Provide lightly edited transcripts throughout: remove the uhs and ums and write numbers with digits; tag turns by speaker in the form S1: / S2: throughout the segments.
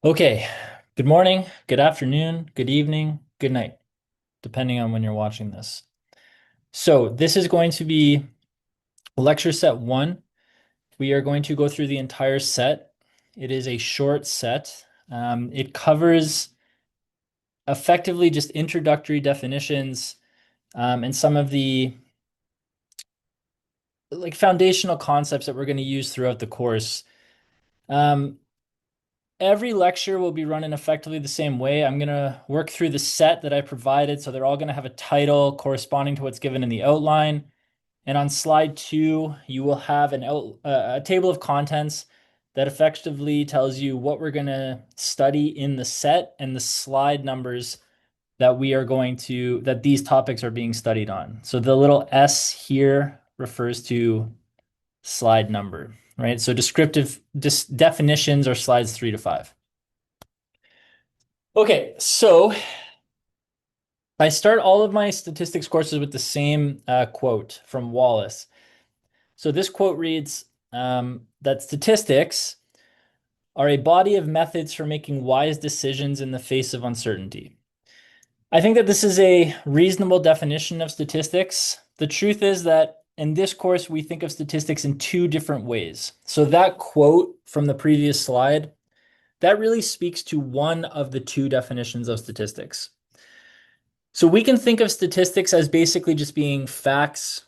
S1: Okay, good morning, good afternoon, good evening, good night, depending on when you're watching this. So this is going to be lecture set one. We are going to go through the entire set. It is a short set. It covers effectively just introductory definitions and some of the foundational concepts that we're going to use throughout the course. Um, Every lecture will be running effectively the same way. I'm going to work through the set that I provided. So they're all going to have a title corresponding to what's given in the outline. And on slide 2, you will have a table of contents that effectively tells you what we're going to study in the set and the slide numbers that these topics are being studied on. So the little S here refers to slide number, right? So descriptive definitions are slides 3 to 5. Okay, so I start all of my statistics courses with the same quote from Wallace. So this quote reads that statistics are a body of methods for making wise decisions in the face of uncertainty. I think that this is a reasonable definition of statistics. The truth is that in this course, we think of statistics in two different ways. So that quote from the previous slide, that really speaks to one of the two definitions of statistics. So we can think of statistics as basically just being facts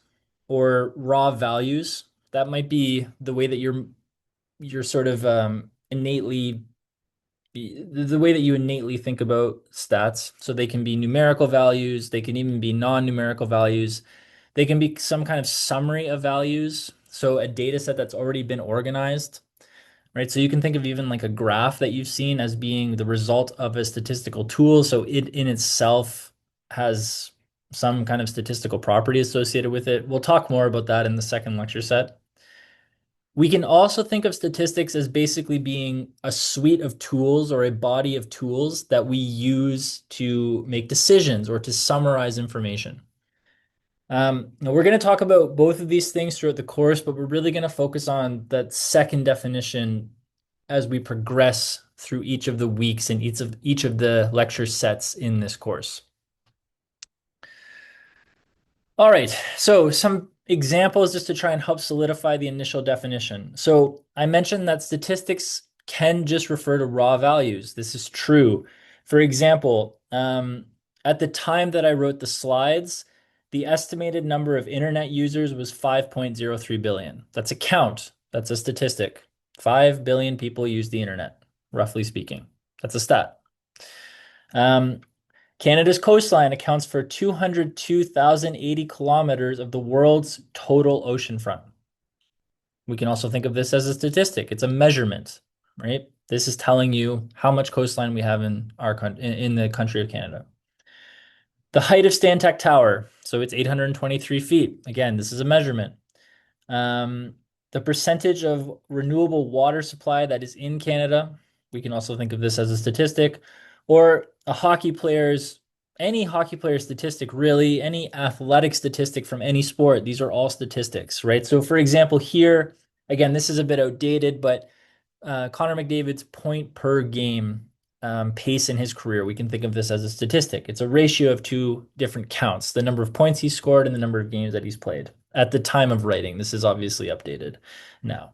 S1: or raw values. That might be the way that you're sort of innately the way that you innately think about stats. So they can be numerical values, they can even be non-numerical values. They can be some kind of summary of values. So a data set that's already been organized, right? So you can think of even like a graph that you've seen as being the result of a statistical tool. So it in itself has some kind of statistical property associated with it. We'll talk more about that in the second lecture set. We can also think of statistics as basically being a suite of tools or a body of tools that we use to make decisions or to summarize information. Now we're going to talk about both of these things throughout the course, but we're really going to focus on that second definition as we progress through each of the weeks and each of the lecture sets in this course. All right, so some examples just to try and help solidify the initial definition. So I mentioned that statistics can just refer to raw values. This is true. For example, at the time that I wrote the slides, the estimated number of internet users was 5.03 billion. That's a count. That's a statistic. 5 billion people use the internet, roughly speaking. That's a stat. Canada's coastline accounts for 202,080 kilometers of the world's total oceanfront. We can also think of this as a statistic. It's a measurement, right? This is telling you how much coastline we have in in the country of Canada. The height of Stantec Tower, so it's 823 feet. Again, this is a measurement. The percentage of renewable water supply that is in Canada, we can also think of this as a statistic, or any hockey player's statistic, really, any athletic statistic from any sport. These are all statistics, right? So for example, here, again, this is a bit outdated, but Connor McDavid's point per game pace in his career, we can think of this as a statistic. It's a ratio of two different counts, the number of points he scored and the number of games that he's played at the time of writing. This is obviously updated now.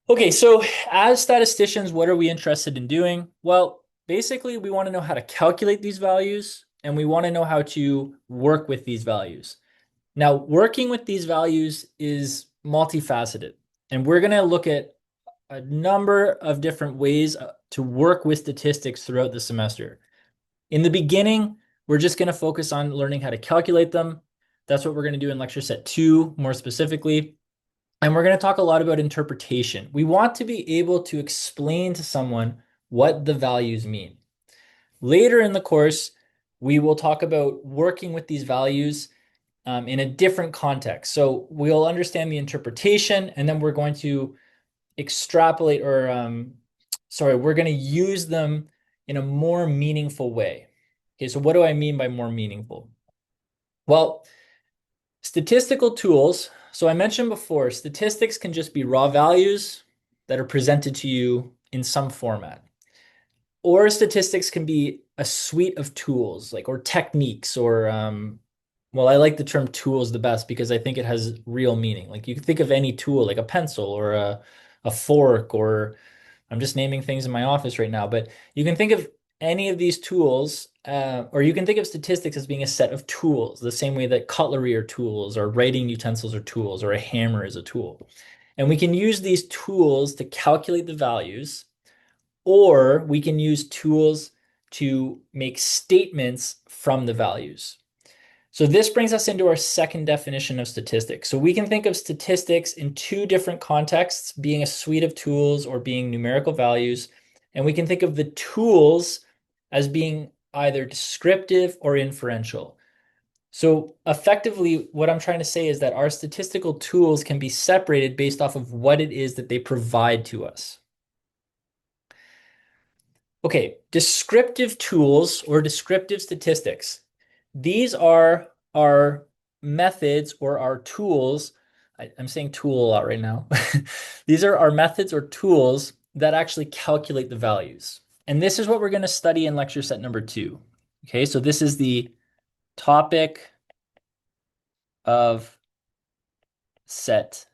S1: Okay, so as statisticians, what are we interested in doing? Well, basically, we want to know how to calculate these values and we want to know how to work with these values. Now, working with these values is multifaceted, and we're going to look at a number of different ways to work with statistics throughout the semester. In the beginning, we're just going to focus on learning how to calculate them. That's what we're going to do in lecture set 2, more specifically. And we're going to talk a lot about interpretation. We want to be able to explain to someone what the values mean. Later in the course, we will talk about working with these values in a different context. So we'll understand the interpretation, and then we're going to extrapolate we're going to use them in a more meaningful way. Okay, so what do I mean by more meaningful? Well, statistical tools. So I mentioned before, statistics can just be raw values that are presented to you in some format. Or statistics can be a suite of tools, like or techniques, or well, I like the term tools the best because I think it has real meaning. Like you can think of any tool, like a pencil or a fork, or I'm just naming things in my office right now, but you can think of any of these tools, or you can think of statistics as being a set of tools, the same way that cutlery are tools, or writing utensils are tools, or a hammer is a tool. And we can use these tools to calculate the values, or we can use tools to make statements from the values. So this brings us into our second definition of statistics. So we can think of statistics in two different contexts, being a suite of tools or being numerical values. And we can think of the tools as being either descriptive or inferential. So effectively, what I'm trying to say is that our statistical tools can be separated based off of what it is that they provide to us. Okay, descriptive tools or descriptive statistics. These are our methods or our tools. I'm saying tool a lot right now. These are our methods or tools that actually calculate the values. And this is what we're going to study in lecture set number 2. Okay, so this is the topic of set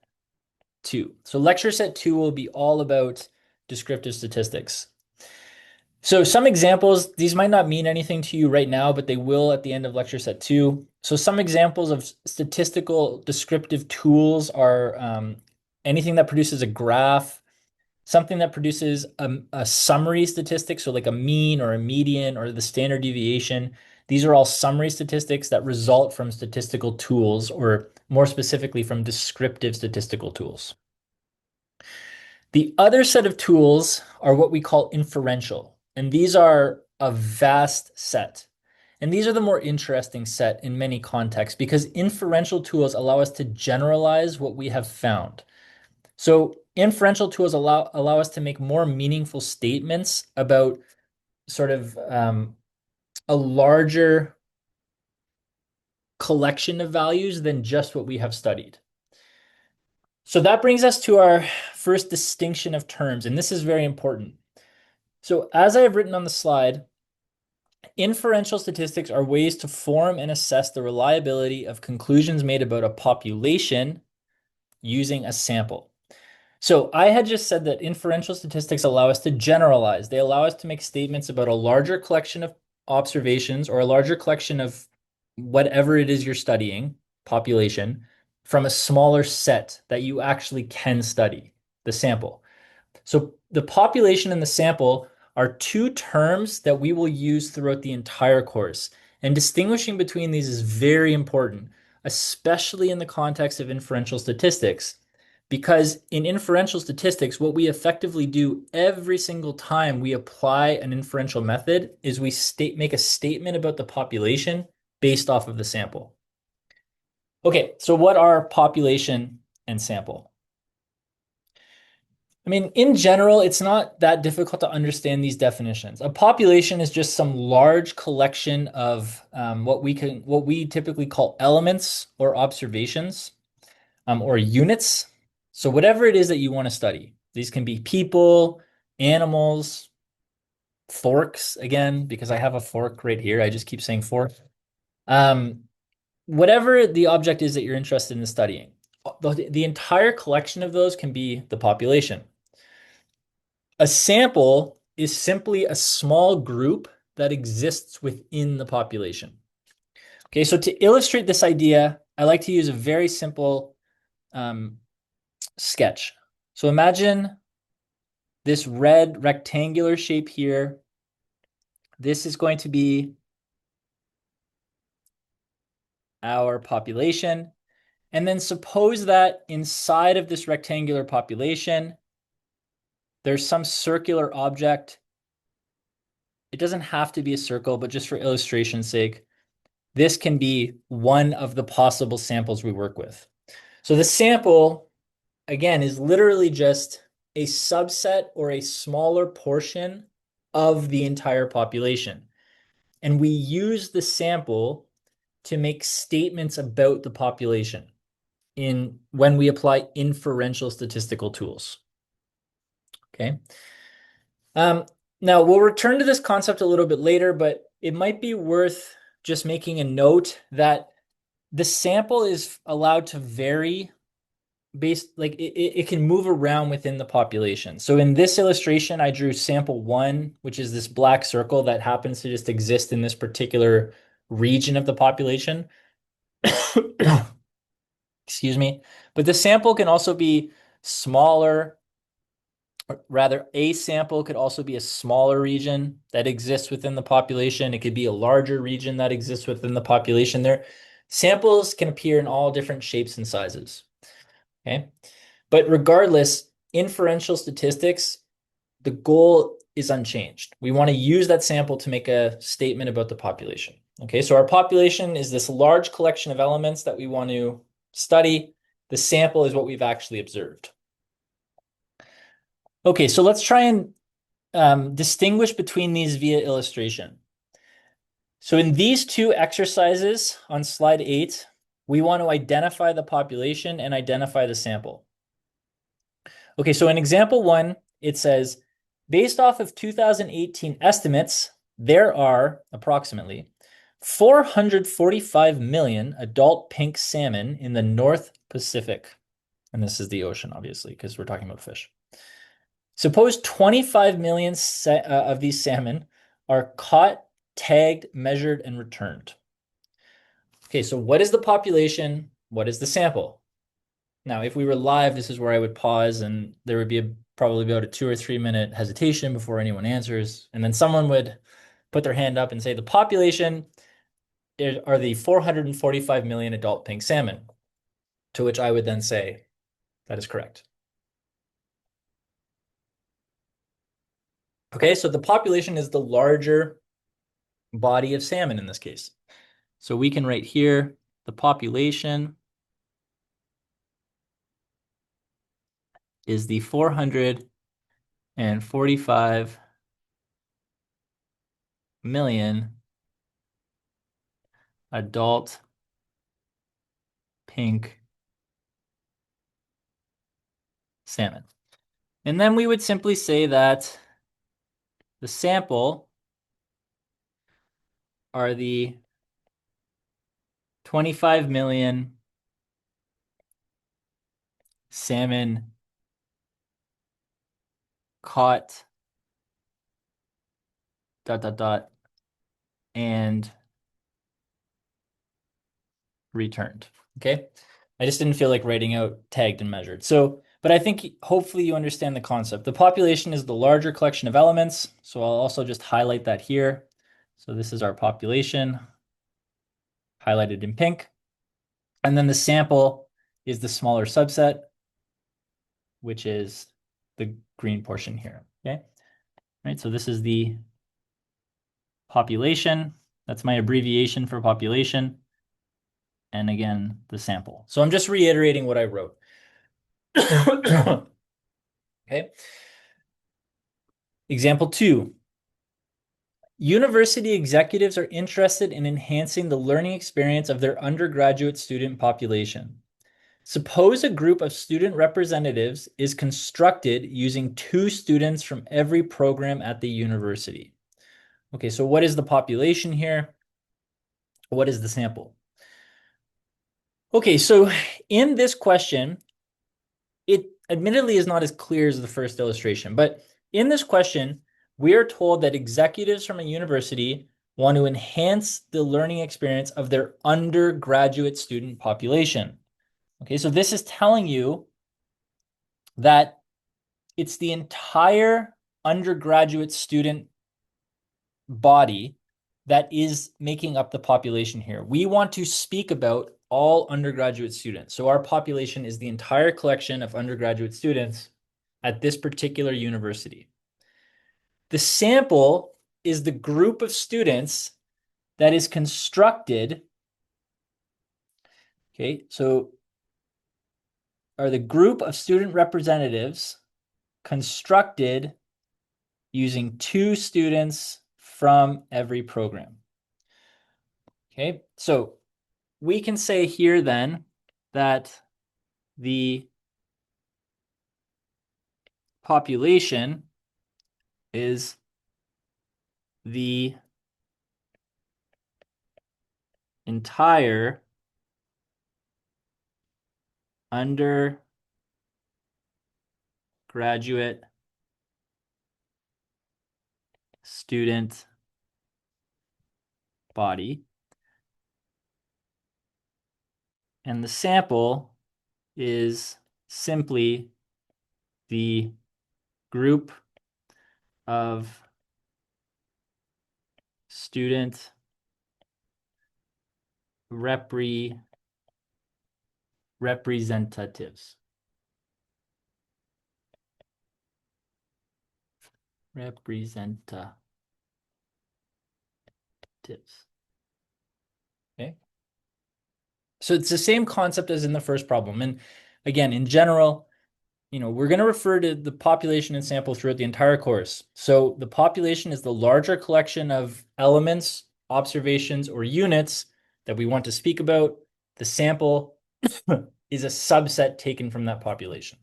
S1: 2. So lecture set 2 will be all about descriptive statistics. So some examples, these might not mean anything to you right now, but they will at the end of lecture set 2. So some examples of statistical descriptive tools are anything that produces a graph, something that produces a summary statistic, so like a mean or a median or the standard deviation. These are all summary statistics that result from statistical tools, or more specifically from descriptive statistical tools. The other set of tools are what we call inferential, and these are a vast set. And these are the more interesting set in many contexts because inferential tools allow us to generalize what we have found. So inferential tools allow us to make more meaningful statements about sort of a larger collection of values than just what we have studied. So that brings us to our first distinction of terms, and this is very important. So as I have written on the slide, inferential statistics are ways to form and assess the reliability of conclusions made about a population using a sample. So I had just said that inferential statistics allow us to generalize. They allow us to make statements about a larger collection of observations or a larger collection of whatever it is you're studying, population, from a smaller set that you actually can study, the sample. So the population and the sample are two terms that we will use throughout the entire course. And distinguishing between these is very important, especially in the context of inferential statistics. Because in inferential statistics, what we effectively do every single time we apply an inferential method is we make a statement about the population based off of the sample. Okay, so what are population and sample? I mean, in general, it's not that difficult to understand these definitions. A population is just some large collection of what we typically call elements or observations or units. So whatever it is that you want to study, these can be people, animals, forks, again, because I have a fork right here. I just keep saying fork. Whatever the object is that you're interested in studying, the entire collection of those can be the population. A sample is simply a small group that exists within the population. Okay, so to illustrate this idea, I like to use a very simple sketch. So imagine this red rectangular shape here. This is going to be our population. And then suppose that inside of this rectangular population, there's some circular object. It doesn't have to be a circle, but just for illustration's sake, this can be one of the possible samples we work with. So the sample, again, is literally just a subset or a smaller portion of the entire population. And we use the sample to make statements about the population when we apply inferential statistical tools. Okay. Now, we'll return to this concept a little bit later, but it might be worth just making a note that the sample is allowed to vary based, like it can move around within the population. So in this illustration, I drew sample 1, which is this black circle that happens to just exist in this particular region of the population. Excuse me. But the sample can also be smaller. Rather, a sample could also be a smaller region that exists within the population. It could be a larger region that exists within the population. There, samples can appear in all different shapes and sizes. Okay, but regardless, inferential statistics, the goal is unchanged. We want to use that sample to make a statement about the population. Okay, so our population is this large collection of elements that we want to study. The sample is what we've actually observed. Okay, so let's try and distinguish between these via illustration. So in these two exercises on slide 8, we want to identify the population and identify the sample. Okay, so in example 1, it says, based off of 2018 estimates, there are approximately 445 million adult pink salmon in the North Pacific. And this is the ocean, obviously, because we're talking about fish. Suppose 25 million of these salmon are caught, tagged, measured, and returned. Okay, so what is the population? What is the sample? Now, if we were live, this is where I would pause and there would be probably about a 2 or 3 minute hesitation before anyone answers. And then someone would put their hand up and say, the population are the 445 million adult pink salmon, to which I would then say, that is correct. Okay, so the population is the larger body of salmon in this case. So we can write here the population is the 445 million adult pink salmon. And then we would simply say that the sample are the 25 million salmon caught ... and returned. Okay. I just didn't feel like writing out tagged and measured. So, but I think hopefully you understand the concept. The population is the larger collection of elements. So I'll also just highlight that here. So this is our population highlighted in pink. And then the sample is the smaller subset, which is the green portion here. Okay. Right. So this is the population. That's my abbreviation for population. And again, the sample. So I'm just reiterating what I wrote. Okay. Example 2. University executives are interested in enhancing the learning experience of their undergraduate student population. Suppose a group of student representatives is constructed using 2 students from every program at the university. Okay, so what is the population here? What is the sample? Okay, so in this question, it admittedly is not as clear as the first illustration, but in this question, we are told that executives from a university want to enhance the learning experience of their undergraduate student population. Okay, so this is telling you that it's the entire undergraduate student body that is making up the population here. We want to speak about all undergraduate students. So our population is the entire collection of undergraduate students at this particular university. The sample is the group of students that is constructed. Okay, so are the group of student representatives constructed using 2 students from every program. Okay, so we can say here then that the population is the entire undergraduate student body. And the sample is simply the group of student representatives. Okay. So it's the same concept as in the first problem. And again, in general, we're going to refer to the population and sample throughout the entire course. So the population is the larger collection of elements, observations, or units that we want to speak about. The sample is a subset taken from that population.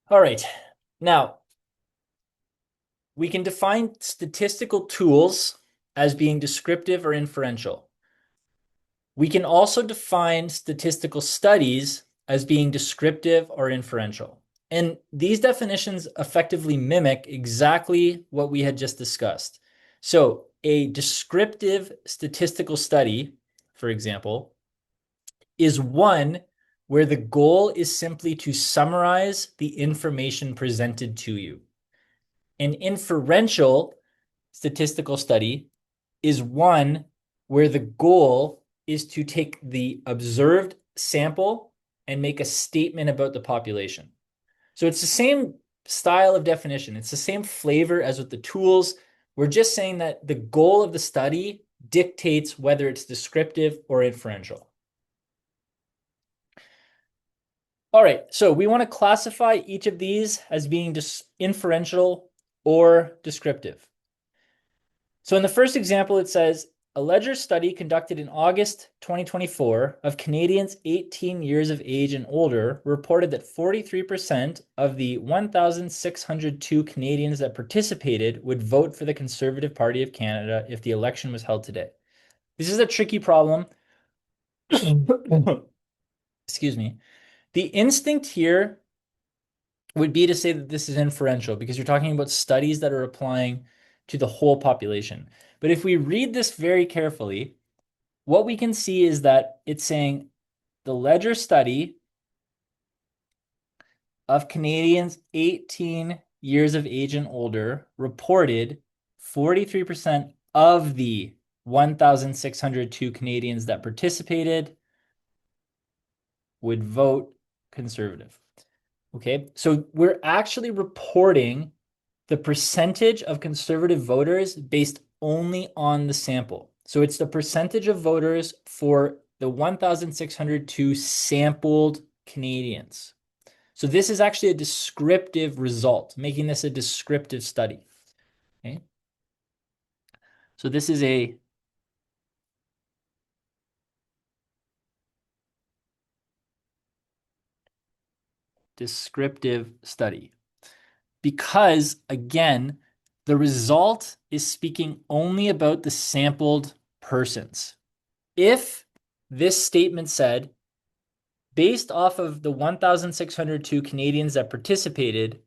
S1: All right. Now, we can define statistical tools as being descriptive or inferential. We can also define statistical studies as being descriptive or inferential. And these definitions effectively mimic exactly what we had just discussed. So a descriptive statistical study, for example, is one where the goal is simply to summarize the information presented to you. An inferential statistical study is one where the goal is to take the observed sample and make a statement about the population. So it's the same style of definition. It's the same flavor as with the tools. We're just saying that the goal of the study dictates whether it's descriptive or inferential. All right, so we want to classify each of these as being inferential or descriptive. So in the first example, it says, a ledger study conducted in August 2024 of Canadians 18 years of age and older reported that 43% of the 1,602 Canadians that participated would vote for the Conservative Party of Canada if the election was held today. This is a tricky problem. Excuse me. The instinct here would be to say that this is inferential because you're talking about studies that are applying to the whole population. But if we read this very carefully, what we can see is that it's saying the ledger study of Canadians 18 years of age and older reported 43% of the 1,602 Canadians that participated would vote Conservative. Okay, so we're actually reporting the percentage of Conservative voters based only on the sample. So it's the percentage of voters for the 1,602 sampled Canadians. So this is actually a descriptive result, making this a descriptive study. Okay. So this is a descriptive study. Because, again, the result is speaking only about the sampled persons. If this statement said, based off of the 1,602 Canadians that participated,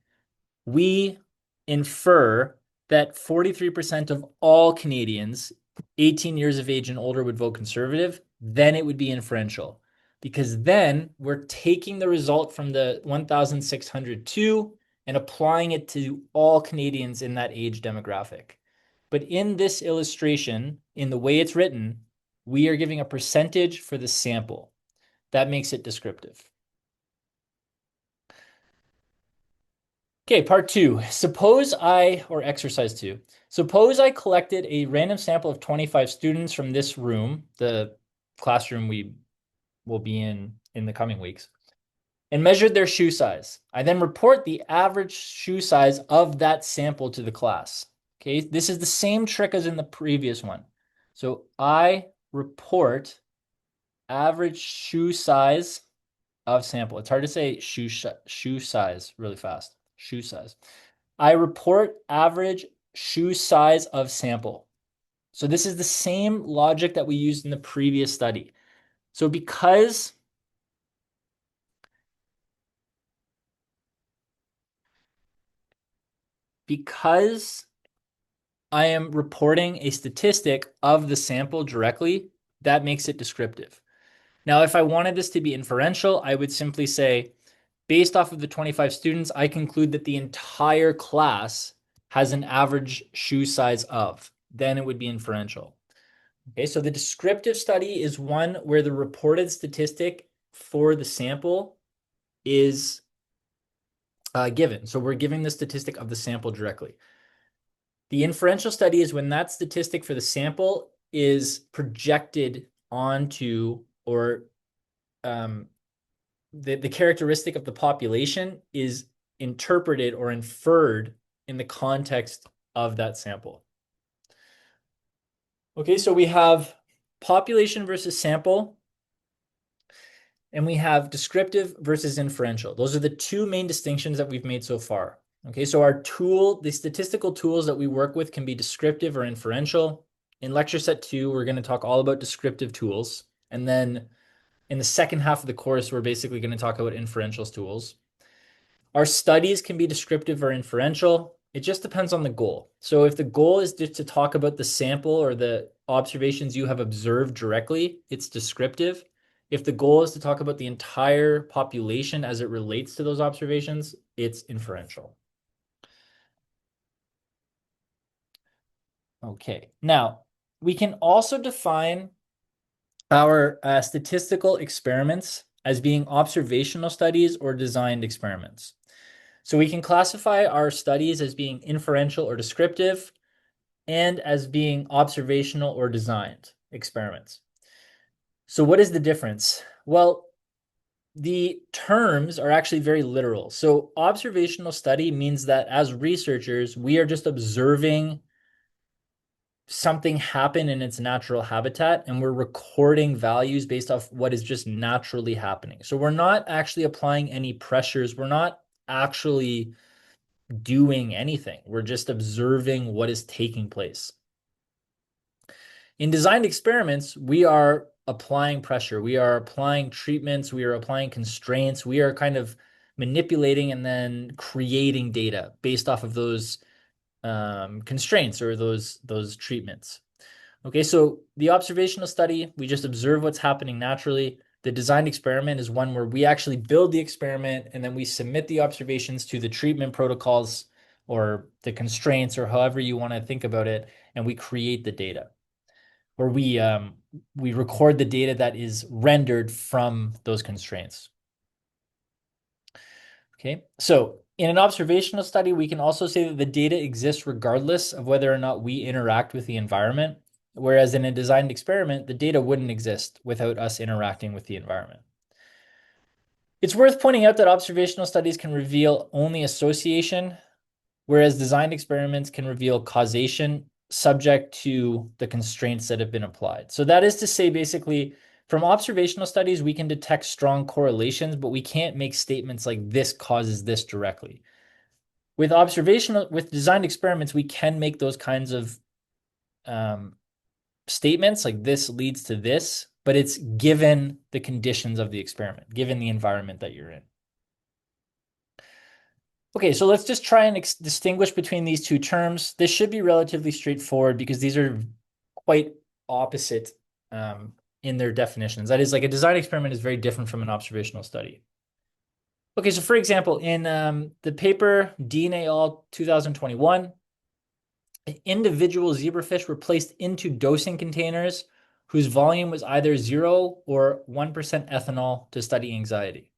S1: we infer that 43% of all Canadians 18 years of age and older would vote Conservative, then it would be inferential. Because then we're taking the result from the 1,602 and applying it to all Canadians in that age demographic. But in this illustration, in the way it's written, we are giving a percentage for the sample. That makes it descriptive. Okay, part 2. Or exercise 2. Suppose I collected a random sample of 25 students from this room, the classroom we will be in the coming weeks, and measured their shoe size. I then report the average shoe size of that sample to the class. Okay, this is the same trick as in the previous one. So I report average shoe size of sample. It's hard to say shoe size really fast. shoe size. I report average shoe size of sample. So this is the same logic that we used in the previous study. So because I am reporting a statistic of the sample directly, that makes it descriptive. Now, if I wanted this to be inferential, I would simply say, based off of the 25 students, I conclude that the entire class has an average shoe size of. Then it would be inferential. Okay, so the descriptive study is one where the reported statistic for the sample is given. So we're giving the statistic of the sample directly. The inferential study is when that statistic for the sample is projected onto, or the characteristic of the population is interpreted or inferred in the context of that sample. Okay, so we have population versus sample, and we have descriptive versus inferential. Those are the two main distinctions that we've made so far. Okay, so the statistical tools that we work with can be descriptive or inferential. In lecture set 2, we're going to talk all about descriptive tools. And then in the second half of the course, we're basically going to talk about inferential tools. Our studies can be descriptive or inferential. It just depends on the goal. So if the goal is just to talk about the sample or the observations you have observed directly, it's descriptive. If the goal is to talk about the entire population as it relates to those observations, it's inferential. Okay, now we can also define our statistical experiments as being observational studies or designed experiments. So we can classify our studies as being inferential or descriptive and as being observational or designed experiments. So what is the difference? Well, the terms are actually very literal. So observational study means that as researchers, we are just observing something happen in its natural habitat, and we're recording values based off what is just naturally happening. So we're not actually applying any pressures. We're not actually doing anything. We're just observing what is taking place. In designed experiments, we are applying pressure. We are applying treatments. We are applying constraints. We are kind of manipulating and then creating data based off of those constraints or those treatments. Okay, so the observational study, we just observe what's happening naturally. The designed experiment is one where we actually build the experiment and then we submit the observations to the treatment protocols or the constraints or however you want to think about it, and we create the data. Or we record the data that is rendered from those constraints. Okay, so in an observational study, we can also say that the data exists regardless of whether or not we interact with the environment. Whereas in a designed experiment, the data wouldn't exist without us interacting with the environment. It's worth pointing out that observational studies can reveal only association, whereas designed experiments can reveal causation subject to the constraints that have been applied. So that is to say, basically, from observational studies, we can detect strong correlations, but we can't make statements like this causes this directly. With designed experiments, we can make those kinds of statements like this leads to this, but it's given the conditions of the experiment, given the environment that you're in. Okay, so let's just try and distinguish between these two terms. This should be relatively straightforward because these are quite opposite in their definitions. That is, like, a design experiment is very different from an observational study. Okay, so for example, in the paper Dean et al. 2021, individual zebrafish were placed into dosing containers whose volume was either 0 or 1% ethanol to study anxiety.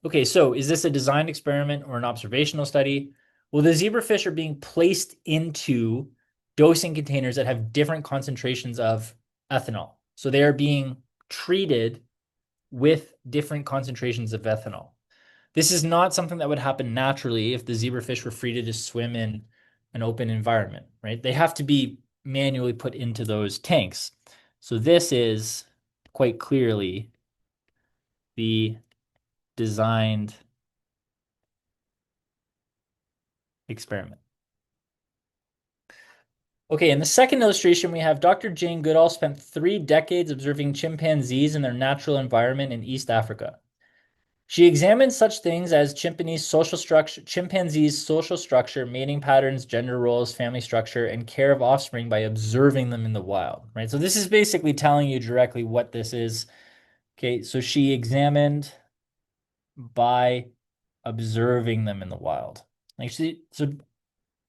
S1: Okay, so is this a designed experiment or an observational study? Well, the zebrafish are being placed into dosing containers that have different concentrations of ethanol. So they are being treated with different concentrations of ethanol. This is not something that would happen naturally if the zebrafish were free to just swim in an open environment, right? They have to be manually put into those tanks. So this is quite clearly the designed experiment. Okay, in the second illustration, we have Dr. Jane Goodall spent 3 decades observing chimpanzees in their natural environment in East Africa. She examined such things as chimpanzees' social structure, mating patterns, gender roles, family structure, and care of offspring by observing them in the wild, right? So this is basically telling you directly what this is. Okay, so she examined by observing them in the wild. So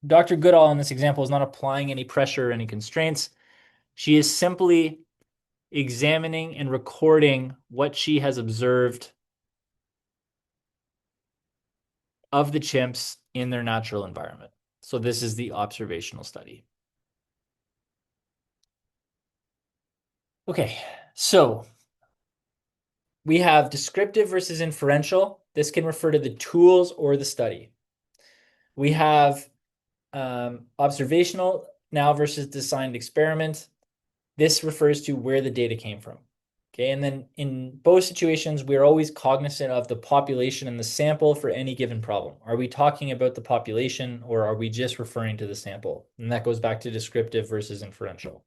S1: Dr. Goodall in this example is not applying any pressure or any constraints. She is simply examining and recording what she has observed of the chimps in their natural environment. So this is the observational study. Okay, so we have descriptive versus inferential. This can refer to the tools or the study. We have observational now versus designed experiment. This refers to where the data came from. Okay, and then in both situations, we're always cognizant of the population and the sample for any given problem. Are we talking about the population or are we just referring to the sample? And that goes back to descriptive versus inferential.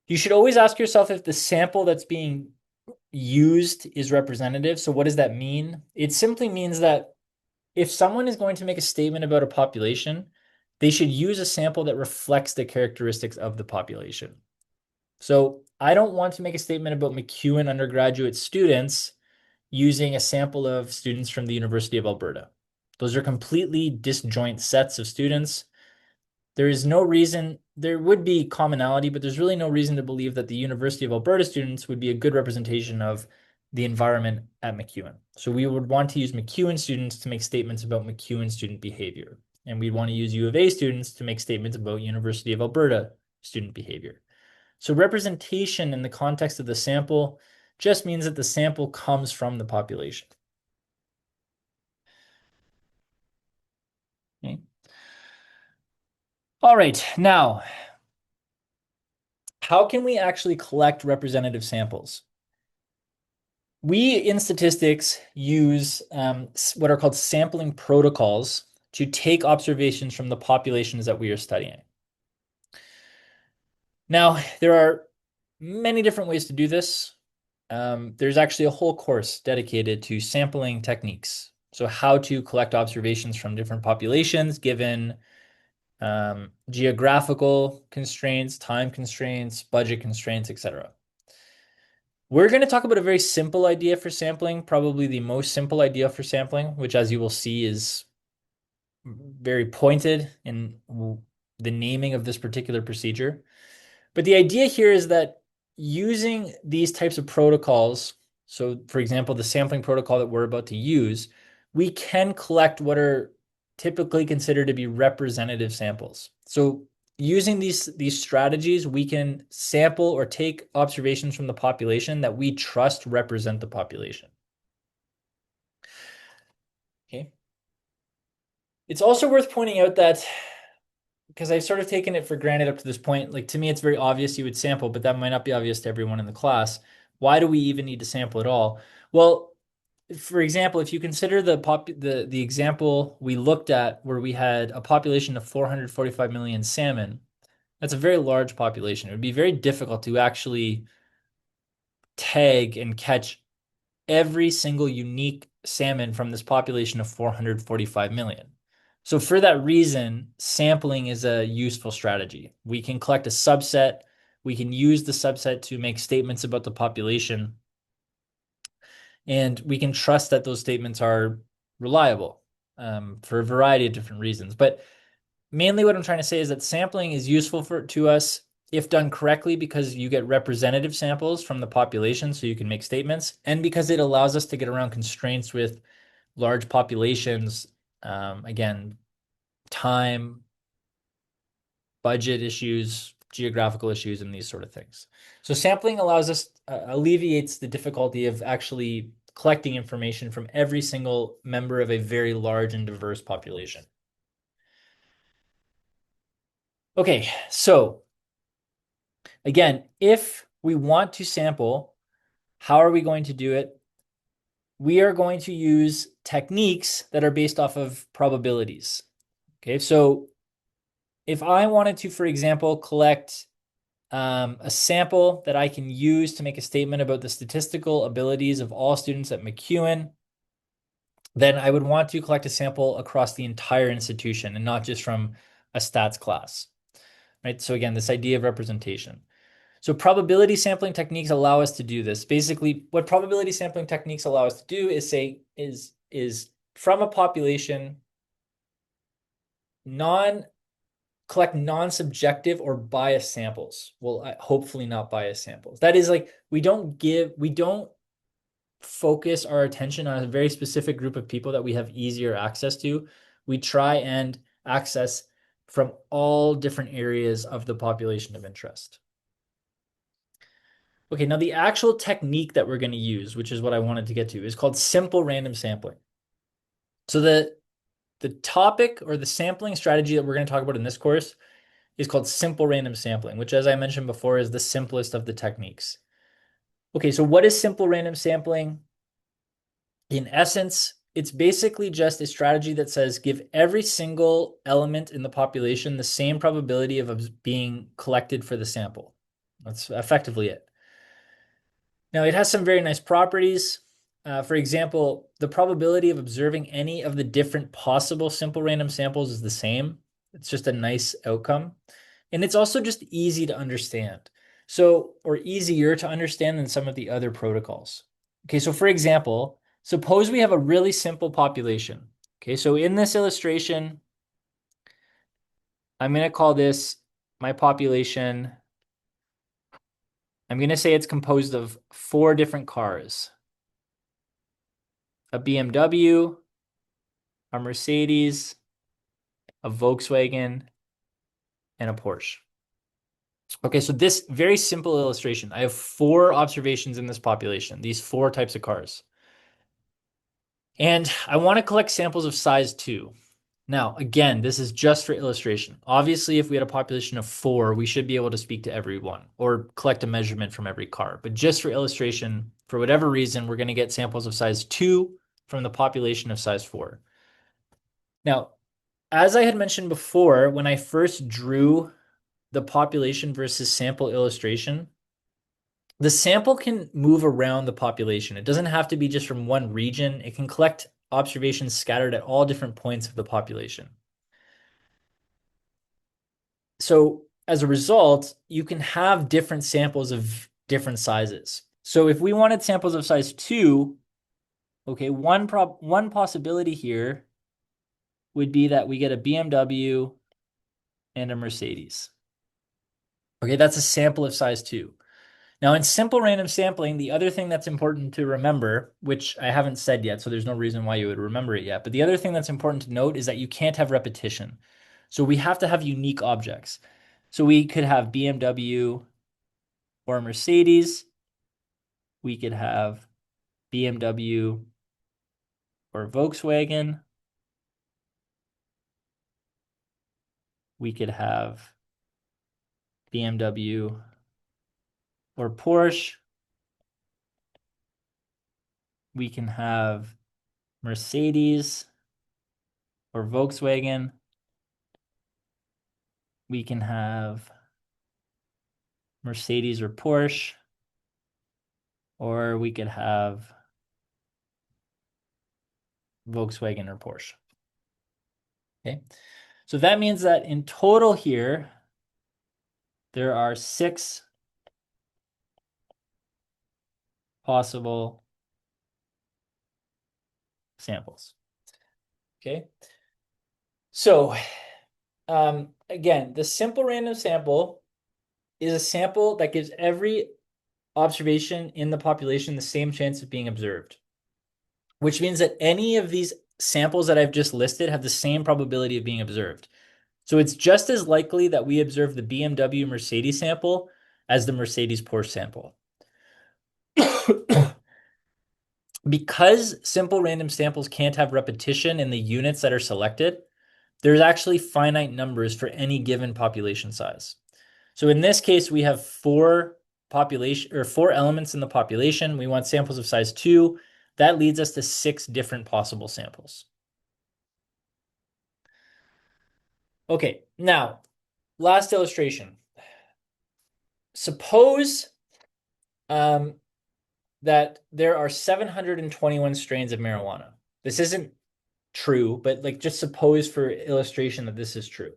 S1: You should always ask yourself if the sample that's being used is representative. So what does that mean? It simply means that if someone is going to make a statement about a population, they should use a sample that reflects the characteristics of the population. So I don't want to make a statement about MacEwan undergraduate students using a sample of students from the University of Alberta. Those are completely disjoint sets of students. There is no reason, there would be commonality, but there's really no reason to believe that the University of Alberta students would be a good representation of the environment at MacEwan. So we would want to use MacEwan students to make statements about MacEwan student behavior. And we'd want to use U of A students to make statements about University of Alberta student behavior. So representation in the context of the sample just means that the sample comes from the population. Okay. All right, now, how can we actually collect representative samples? We in statistics use what are called sampling protocols to take observations from the populations that we are studying. Now, there are many different ways to do this. There's actually a whole course dedicated to sampling techniques. So how to collect observations from different populations given geographical constraints, time constraints, budget constraints, etc. We're going to talk about a very simple idea for sampling, probably the most simple idea for sampling, which as you will see is very pointed in the naming of this particular procedure. But the idea here is that using these types of protocols, so for example, the sampling protocol that we're about to use, we can collect what are typically considered to be representative samples. So using these strategies, we can sample or take observations from the population that we trust represent the population. Okay. It's also worth pointing out that because I've sort of taken it for granted up to this point, like to me, it's very obvious you would sample, but that might not be obvious to everyone in the class. Why do we even need to sample at all? Well, for example, if you consider the example we looked at where we had a population of 445 million salmon, that's a very large population. It would be very difficult to actually tag and catch every single unique salmon from this population of 445 million. So for that reason, sampling is a useful strategy. We can collect a subset. We can use the subset to make statements about the population. And we can trust that those statements are reliable for a variety of different reasons. But mainly what I'm trying to say is that sampling is useful to us if done correctly because you get representative samples from the population so you can make statements, and because it allows us to get around constraints with large populations, again, time, budget issues, geographical issues, and these sort of things. So sampling allows us, alleviates the difficulty of actually collecting information from every single member of a very large and diverse population. Okay, so again, if we want to sample, how are we going to do it? we are going to use techniques that are based off of probabilities. Okay, so if I wanted to, for example, collect a sample that I can use to make a statement about the statistical abilities of all students at MacEwan, then I would want to collect a sample across the entire institution and not just from a stats class, right? So again, this idea of representation. So probability sampling techniques allow us to do this. Basically, what probability sampling techniques allow us to do is say, is from a population, collect non-subjective or biased samples. Well, hopefully not biased samples. That is like, we don't focus our attention on a very specific group of people that we have easier access to. We try and access from all different areas of the population of interest. Okay, now the actual technique that we're going to use, which is what I wanted to get to, is called simple random sampling. So the topic or the sampling strategy that we're going to talk about in this course is called simple random sampling, which, as I mentioned before, is the simplest of the techniques. Okay, so what is simple random sampling? In essence, it's basically just a strategy that says give every single element in the population the same probability of being collected for the sample. That's effectively it. Now, it has some very nice properties. For example, the probability of observing any of the different possible simple random samples is the same. It's just a nice outcome. And it's also just easy to understand. Or easier to understand than some of the other protocols. Okay, so for example, suppose we have a really simple population. Okay, so in this illustration, I'm going to call this my population. I'm going to say it's composed of 4 different cars: a BMW, a Mercedes, a Volkswagen, and a Porsche. Okay, so this very simple illustration, I have 4 observations in this population, these 4 types of cars. And I want to collect samples of size 2. Now, again, this is just for illustration. Obviously, if we had a population of 4, we should be able to speak to everyone or collect a measurement from every car. But just for illustration, for whatever reason, we're going to get samples of size 2 from the population of size 4. Now, as I had mentioned before, when I first drew the population versus sample illustration, the sample can move around the population. It doesn't have to be just from one region. It can collect observations scattered at all different points of the population. So as a result, you can have different samples of different sizes. So if we wanted samples of size 2, okay, one possibility here would be that we get a BMW and a Mercedes. Okay, that's a sample of size 2. Now, in simple random sampling, the other thing that's important to remember, which I haven't said yet, so there's no reason why you would remember it yet, but the other thing that's important to note is that you can't have repetition. So we have to have unique objects. So we could have BMW or Mercedes. We could have BMW or Volkswagen. We could have BMW or Porsche. We can have Mercedes or Volkswagen. We can have Mercedes or Porsche, or we could have Volkswagen or Porsche. Okay, so that means that in total here, there are 6 possible samples. Okay, so again, the simple random sample is a sample that gives every observation in the population the same chance of being observed, which means that any of these samples that I've just listed have the same probability of being observed. So it's just as likely that we observe the BMW Mercedes sample as the Mercedes Porsche sample. Because simple random samples can't have repetition in the units that are selected, there's actually finite numbers for any given population size. So in this case, we have 4 elements in the population. We want samples of size 2. That leads us to 6 different possible samples. Okay, now, last illustration. Suppose that there are 721 strains of marijuana. This isn't true, but like just suppose for illustration that this is true.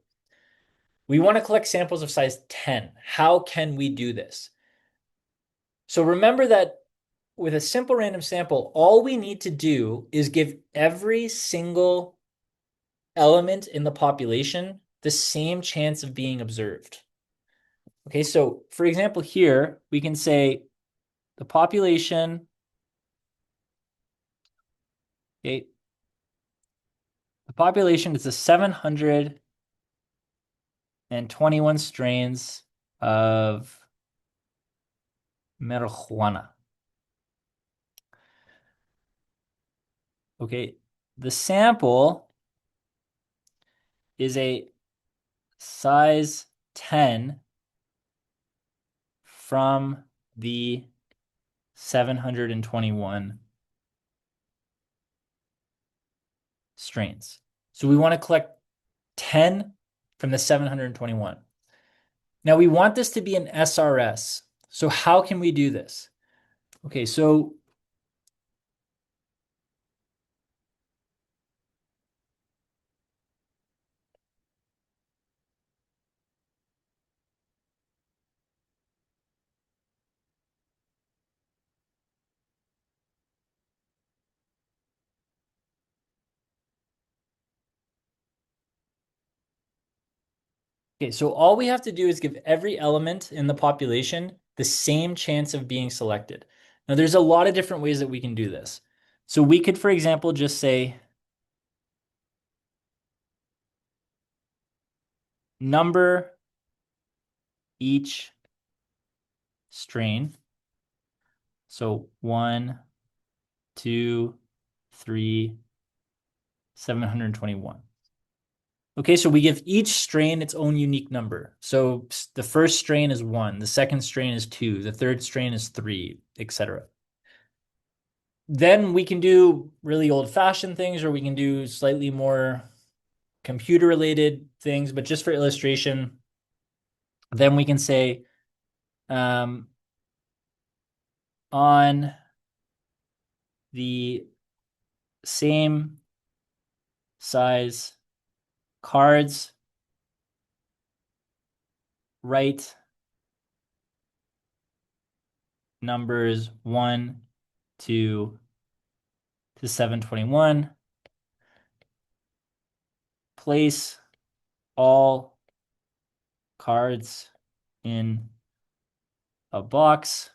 S1: We want to collect samples of size 10. How can we do this? So remember that with a simple random sample, all we need to do is give every single element in the population the same chance of being observed. Okay, so for example, here we can say the population, okay, the population is the 721 strains of marijuana. Okay, the sample is a size 10 from the 721 strains. So we want to collect 10 from the 721. Now we want this to be an SRS. So how can we do this? Okay, so all we have to do is give every element in the population the same chance of being selected. Now, there's a lot of different ways that we can do this. So we could, for example, just say number each strain. So 1, 2, 3, 721. Okay, so we give each strain its own unique number. So the first strain is 1, the second strain is 2, the third strain is 3, etc. Then we can do really old-fashioned things, or we can do slightly more computer-related things, but just for illustration, then we can say on the same size cards, write numbers 1, 2 to 721. Place all cards in a box.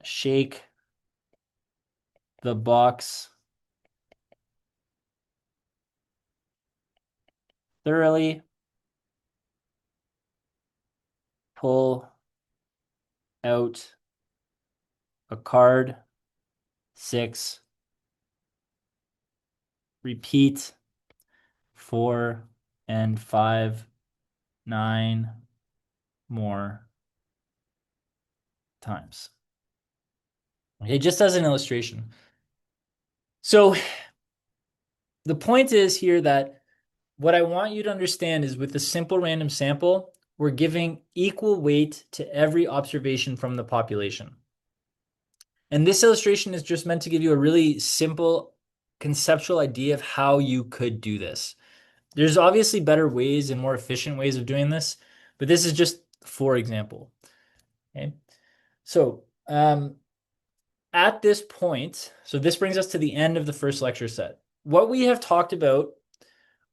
S1: Shake the box thoroughly. Pull out a card 6. Repeat 4 and 5, 9 more times. Okay, just as an illustration. So the point is here that what I want you to understand is with a simple random sample, we're giving equal weight to every observation from the population. And this illustration is just meant to give you a really simple conceptual idea of how you could do this. There's obviously better ways and more efficient ways of doing this, but this is just for example. Okay. So at this point, so this brings us to the end of the first lecture set. What we have talked about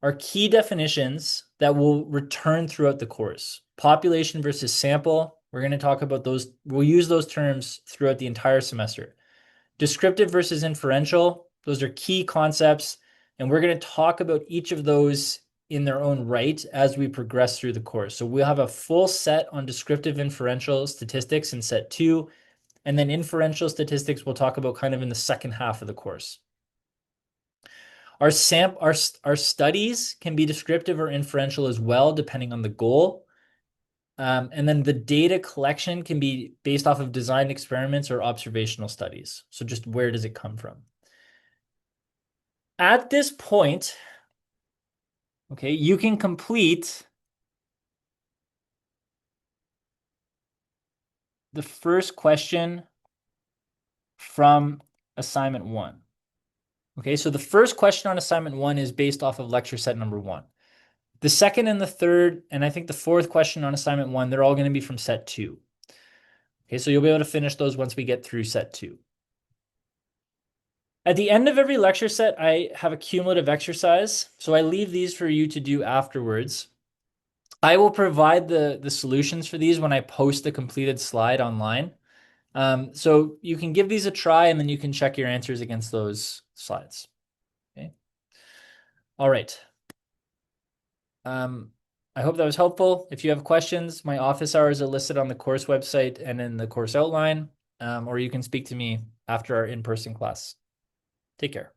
S1: are key definitions that will return throughout the course. Population versus sample. We're going to talk about those. We'll use those terms throughout the entire semester. Descriptive versus inferential. Those are key concepts. And we're going to talk about each of those in their own right as we progress through the course. So we'll have a full set on descriptive inferential statistics in set 2. And then inferential statistics we'll talk about kind of in the second half of the course. Our studies can be descriptive or inferential as well, depending on the goal. And then the data collection can be based off of designed experiments or observational studies. So just where does it come from? At this point, okay, you can complete the first question from assignment 1. Okay, so the first question on assignment 1 is based off of lecture set number 1. The second and the third, and I think the fourth question on assignment 1, they're all going to be from set 2. Okay, so you'll be able to finish those once we get through set 2. At the end of every lecture set, I have a cumulative exercise. So I leave these for you to do afterwards. I will provide the solutions for these when I post the completed slide online. So you can give these a try and then you can check your answers against those slides. Okay. All right. I hope that was helpful. If you have questions, my office hours are listed on the course website and in the course outline, or you can speak to me after our in-person class. Take care.